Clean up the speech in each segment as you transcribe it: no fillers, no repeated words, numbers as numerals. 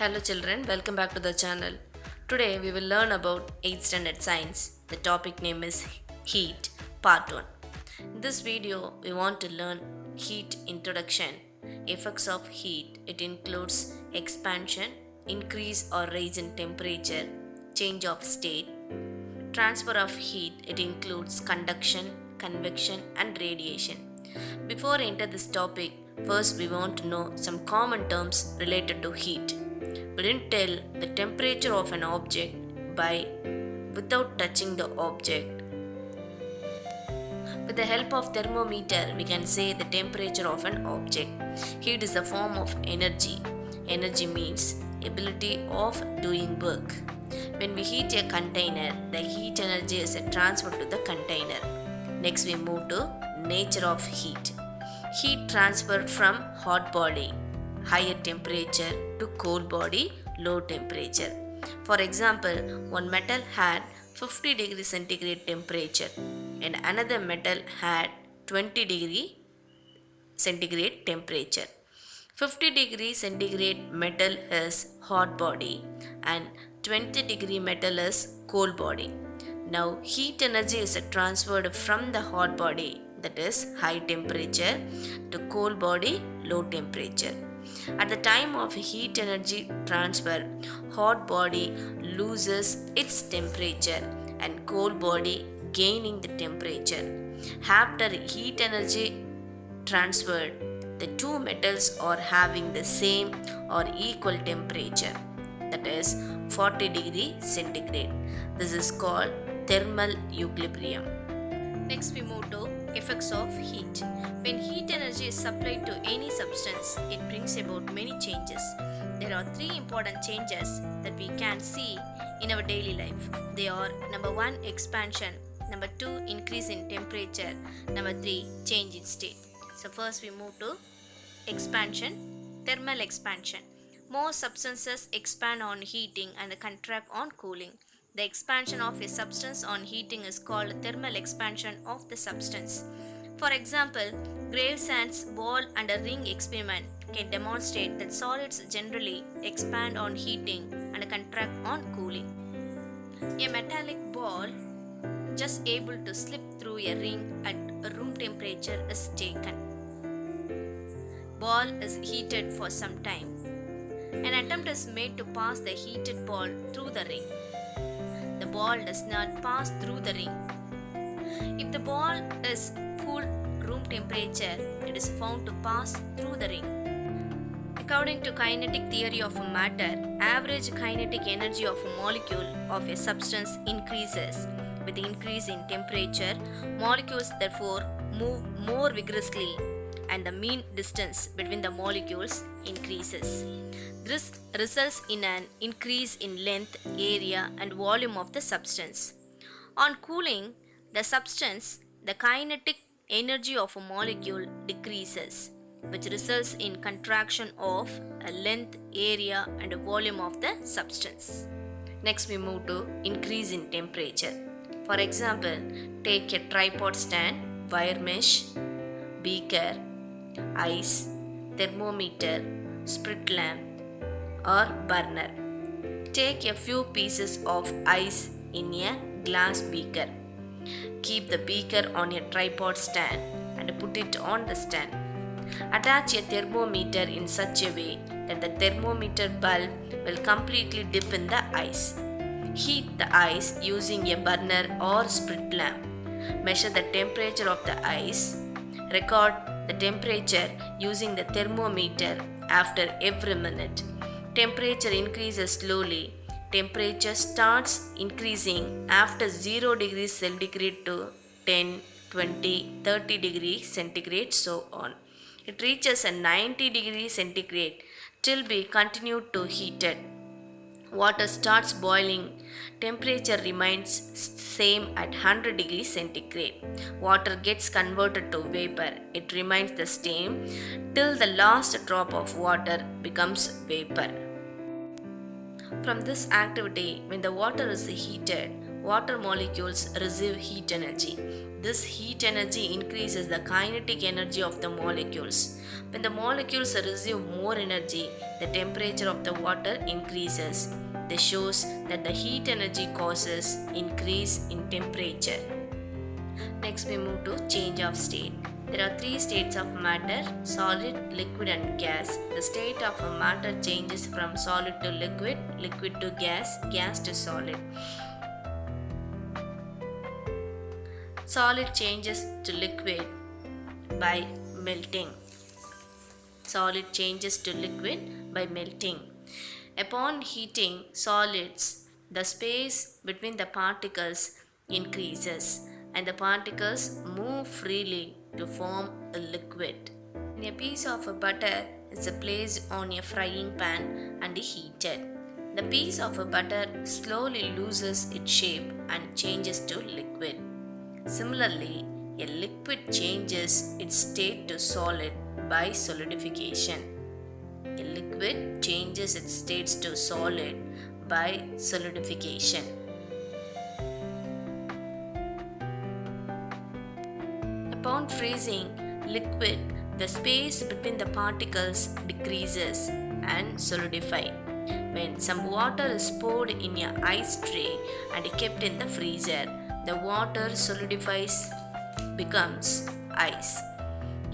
Hello children, welcome back to the channel. Today we will learn about 8th standard science. The topic name is heat part 1. In this video we want to learn heat introduction, effects of heat. It includes expansion, increase or rise in temperature, change of state, transfer of heat. It includes conduction, convection and radiation. Before I enter this topic, first we want to know some common terms related to heat. We didn't tell the temperature of an object by without touching the object. With the help of thermometer, we can say the temperature of an object. Heat is a form of energy. Energy means ability of doing work. When we heat a container, the heat energy is transferred to the container. Next we move to nature of heat. Heat transferred from hot body, higher temperature, to cold body, low temperature. For example, one metal had 50 degree centigrade temperature and another metal had 20 degree centigrade temperature. 50 degree centigrade metal is hot body and 20 degree metal is cold body. Now heat energy is transferred from the hot body, that is high temperature, to cold body, low temperature. At the time of heat energy transfer, hot body loses its temperature and cold body gaining the temperature. After heat energy transferred, the two metals are having the same or equal temperature, that is 40 degree centigrade. This is called thermal equilibrium. Next we move to effects of heat. When heat energy is supplied to any substance, it brings about many changes. There are three important changes that we can see in our daily life. They are number 1 expansion, number 2 increase in temperature, number 3 change in state. So first we move to expansion, thermal expansion. Most substances expand on heating and contract on cooling. The expansion of a substance on heating is called thermal expansion of the substance. For example, Gravesand's ball and a ring experiment can demonstrate that solids generally expand on heating and contract on cooling. A metallic ball just able to slip through a ring at room temperature is taken. Ball is heated for some time. An attempt is made to pass the heated ball through the ring. The ball does not pass through the ring. If the ball is cool room temperature, it is found to pass through the ring. According to kinetic theory of matter, average kinetic energy of a molecule of a substance increases. With the increase in temperature, molecules therefore move more vigorously and the mean distance between the molecules increases. This results in an increase in length, area and volume of the substance. On cooling the kinetic energy of a molecule decreases, which results in contraction of a length, area and volume of the substance. Next we move to increase in temperature. For example, take a tripod stand, wire mesh, beaker, ice, thermometer, sprit lamp or burner. Take a few pieces of ice in a glass beaker. Keep the beaker on a tripod stand and put it on the stand. Attach a thermometer in such a way that the thermometer bulb will completely dip in the ice. Heat the ice using a burner or sprit lamp. Measure the temperature of the ice. Record the temperature using the thermometer after every minute. Temperature increases slowly. Temperature starts increasing after 0 degrees centigrade to 10, 20, 30 degrees centigrade, so on. It reaches a 90 degrees centigrade till be continued to heated. Water starts boiling. Temperature remains same at 100 degrees centigrade. Water gets converted to vapor. It remains the same till the last drop of water becomes vapor. From this activity, when the water is heated, water molecules receive heat energy. This heat energy increases the kinetic energy of the molecules. When the molecules receive more energy, the temperature of the water increases. This shows that the heat energy causes increase in temperature. Next we move to change of state. There are three states of matter: solid, liquid and gas. The state of a matter changes from solid to liquid, liquid to gas, gas to solid. Solid changes to liquid by melting. Solid changes to liquid by melting. Upon heating solids, the space between the particles increases and the particles move freely to form a liquid. A piece of butter is placed on a frying pan and heated. The piece of butter slowly loses its shape and changes to liquid. Similarly, a liquid changes its state to solid by solidification. A liquid changes its states to solid by solidification. Upon freezing liquid, the space between the particles decreases and solidifies. When some water is poured in an ice tray and kept in the freezer, the water solidifies, becomes ice.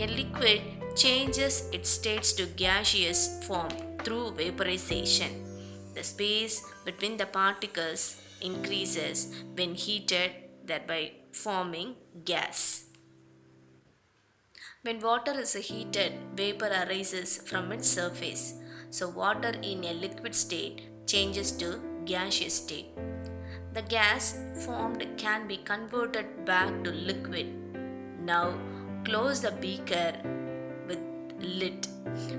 A liquid changes its states to gaseous form through vaporization. The space between the particles increases when heated, thereby forming gas. When water is heated, vapor arises from its surface. So water in a liquid state changes to gaseous state. The gas formed can be converted back to liquid. Now close the beaker with lid.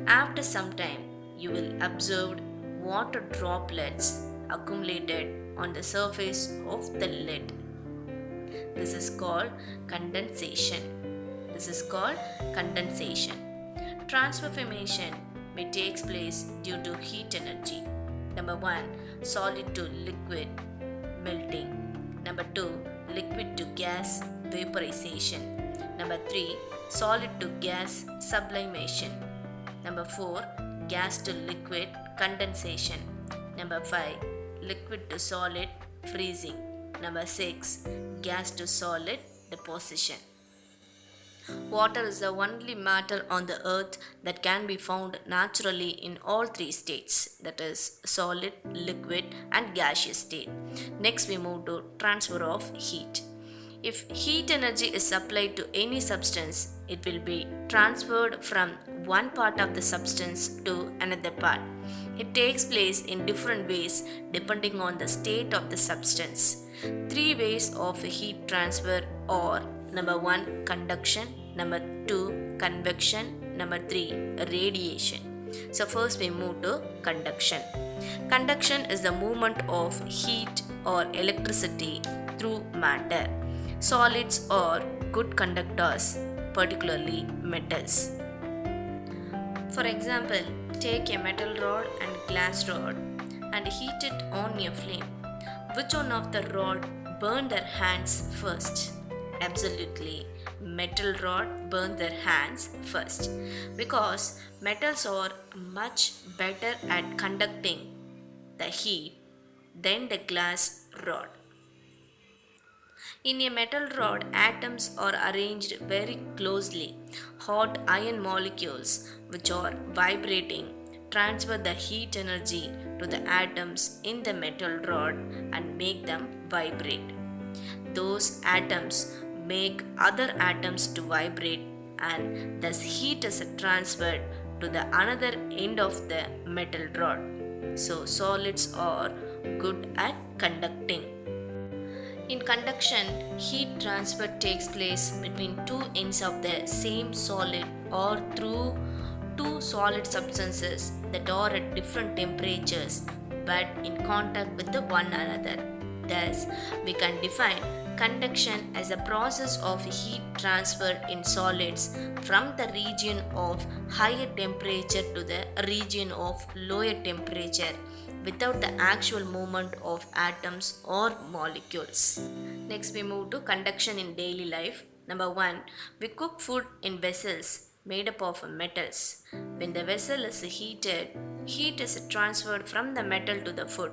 After some time, you will observe water droplets accumulated on the surface of the lid. This is called condensation. Transformation may take place due to heat energy. Number 1, solid to liquid, melting. Number 2, liquid to gas, vaporization. Number 3, solid to gas, sublimation. Number 4, gas to liquid, condensation. Number 5, liquid to solid, freezing. Number 6, gas to solid, deposition. Water is the only matter on the earth that can be found naturally in all three states, that is solid, liquid and gaseous state. Next we move to transfer of heat. If heat energy is supplied to any substance, it will be transferred from one part of the substance to another part. It takes place in different ways depending on the state of the substance. Three ways of heat transfer are: number 1, conduction, number 2, convection, number 3, radiation. So first we move to conduction. Conduction is the movement of heat or electricity through matter. Solids are good conductors, particularly metals. For example, take a metal rod and glass rod and heat it on a flame. Which one of the rod burn their hands first? Absolutely, metal rod burn their hands first, because metals are much better at conducting the heat than the glass rod. In a metal rod, atoms are arranged very closely. Hot iron molecules, which are vibrating, transfer the heat energy to the atoms in the metal rod and make them vibrate. Those atoms make other atoms to vibrate, and thus heat is transferred to the another end of the metal rod. So solids are good at conducting. In conduction, heat transfer takes place between two ends of the same solid or through two solid substances that are at different temperatures but in contact with one another. Thus, we can define conduction as a process of heat transfer in solids from the region of higher temperature to the region of lower temperature without the actual movement of atoms or molecules. Next, we move to conduction in daily life. Number 1, we cook food in vessels made up of metals. When the vessel is heated, heat is transferred from the metal to the food.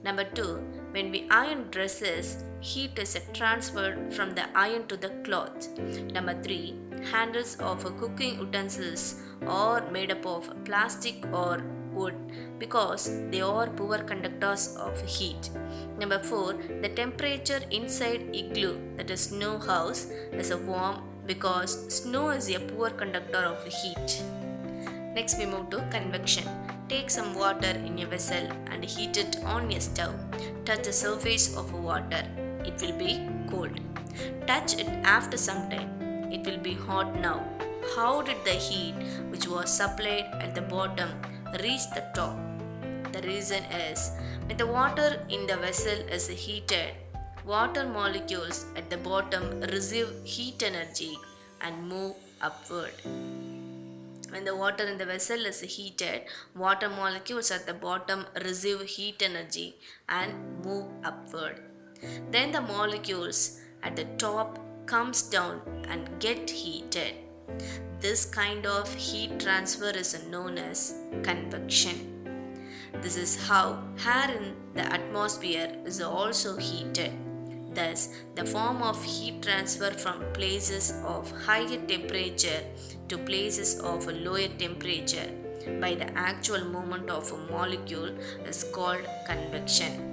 Number 2, when we iron dresses, heat is transferred from the iron to the cloth. Number 3, handles of cooking utensils are made up of plastic or wood because they are poor conductors of heat. Number 4, the temperature inside igloo, that is snow house, is warm because snow is a poor conductor of heat. Next, we move to convection. Take some water in a vessel and heat it on a stove. Touch the surface of water. It will be cold. Touch it after some time. It will be hot now. How did the heat which was supplied at the bottom reach the top? The reason is when the water in the vessel is heated, water molecules at the bottom receive heat energy and move upward. When the water in the vessel is heated, water molecules at the bottom receive heat energy and move upward. Then the molecules at the top comes down and get heated. This kind of heat transfer is known as convection. This is how air in the atmosphere is also heated. Thus, the form of heat transfer from places of higher temperature to places of a lower temperature by the actual movement of a molecule is called convection.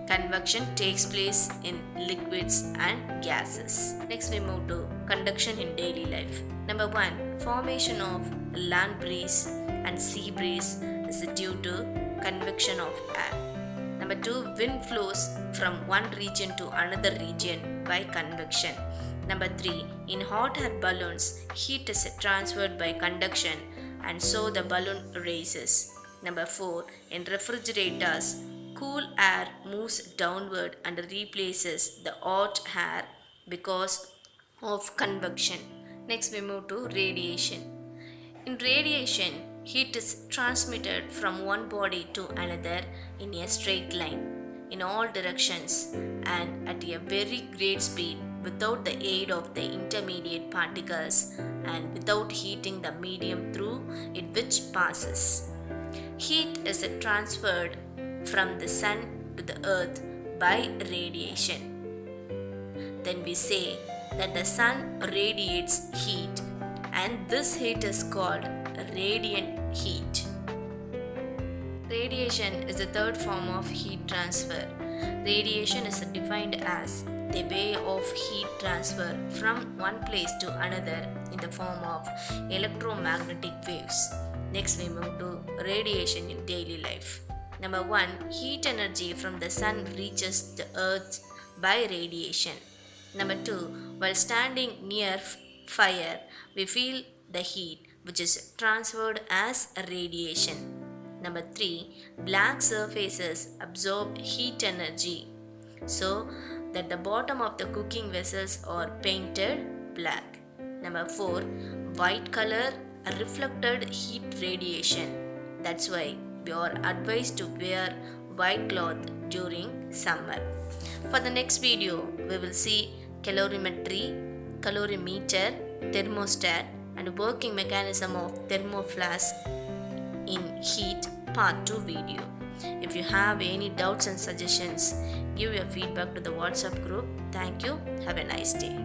Convection takes place in liquids and gases. Next, we move to conduction in daily life. Number 1, formation of land breeze and sea breeze is due to convection of air. Number 2, wind flows from one region to another region by convection. Number 3, in hot air balloons, heat is transferred by conduction and so the balloon raises. Number 4, in refrigerators, cool air moves downward and replaces the hot air because of convection. Next, we move to radiation. In radiation, heat is transmitted from one body to another in a straight line, in all directions, and at a very great speed without the aid of the intermediate particles and without heating the medium through it which passes. Heat is transferred from the sun to the earth by radiation. Then we say that the sun radiates heat, and this heat is called radiant heat. Radiation is the third form of heat transfer. Radiation is defined as the way of heat transfer from one place to another in the form of electromagnetic waves. Next, we move to radiation in daily life. Number 1, heat energy from the sun reaches the earth by radiation. Number 2, while standing near fire, we feel the heat which is transferred as radiation. Number 3, black surfaces absorb heat energy so that the bottom of the cooking vessels are painted black. Number 4, white color reflected heat radiation. That's why we are advised to wear white cloth during summer. For the next video, we will see calorimetry, calorimeter, thermostat, and working mechanism of thermoflask in heat part 2 video. If you have any doubts and suggestions, give your feedback to the WhatsApp group. Thank you. Have a nice day.